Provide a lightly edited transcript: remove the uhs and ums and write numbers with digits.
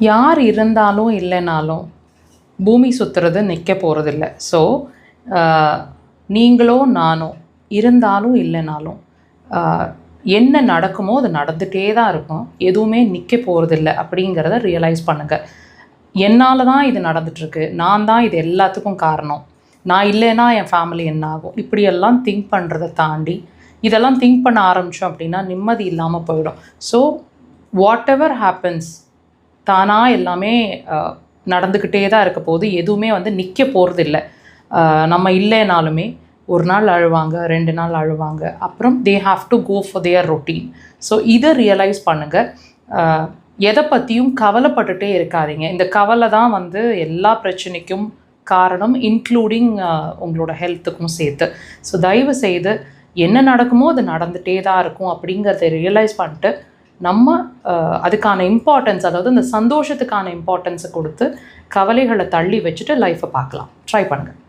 யார் இருந்தாலும் இல்லைனாலும் பூமி சுற்றுறது நிற்க போகிறதில்ல. ஸோ நீங்களோ நானோ இருந்தாலும் இல்லைனாலும் என்ன நடக்குமோ அது நடந்துகிட்டே தான் இருக்கும். எதுவுமே நிற்க போகிறதில்ல அப்படிங்கிறத ரியலைஸ் பண்ணுங்கள். என்னால் தான் இது நடந்துகிட்ருக்கு, நான் தான் இது எல்லாத்துக்கும் காரணம், நான் இல்லைன்னா என் ஃபேமிலி என்ன ஆகும், இப்படியெல்லாம் திங்க் பண்ணுறதை தாண்டி இதெல்லாம் திங்க் பண்ண ஆரம்பித்தோம் அப்படின்னா நிம்மதி இல்லாமல் போயிடும். ஸோ வாட் எவர் ஹேப்பன்ஸ் தானாக எல்லாமே நடந்துக்கிட்டே தான் இருக்க போது. எதுவுமே நிற்க போகிறதில்ல. நம்ம இல்லைனாலுமே ஒரு நாள் அழுவாங்க, 2 நாள் அழுவாங்க, அப்புறம் they have to go for their routine. So இதை ரியலைஸ் பண்ணுங்கள். எதை பற்றியும் கவலைப்பட்டுட்டே இருக்காதீங்க. இந்த கவலை தான் எல்லா பிரச்சனைக்கும் காரணம், இன்க்ளூடிங் உங்களோட ஹெல்த்துக்கும் சேர்த்து. ஸோ தயவு செய்து என்ன நடக்குமோ அது நடந்துகிட்டே தான் இருக்கும் அப்படிங்கிறத ரியலைஸ் பண்ணிட்டு நம்ம அதுக்கான இம்பார்ட்டன்ஸ், அதாவது இந்த சந்தோஷத்துக்கான இம்பார்ட்டன்ஸை கொடுத்து கவலைகளை தள்ளி வச்சுட்டு லைஃப்பை பார்க்கலாம். ட்ரை பண்ணுங்கள்.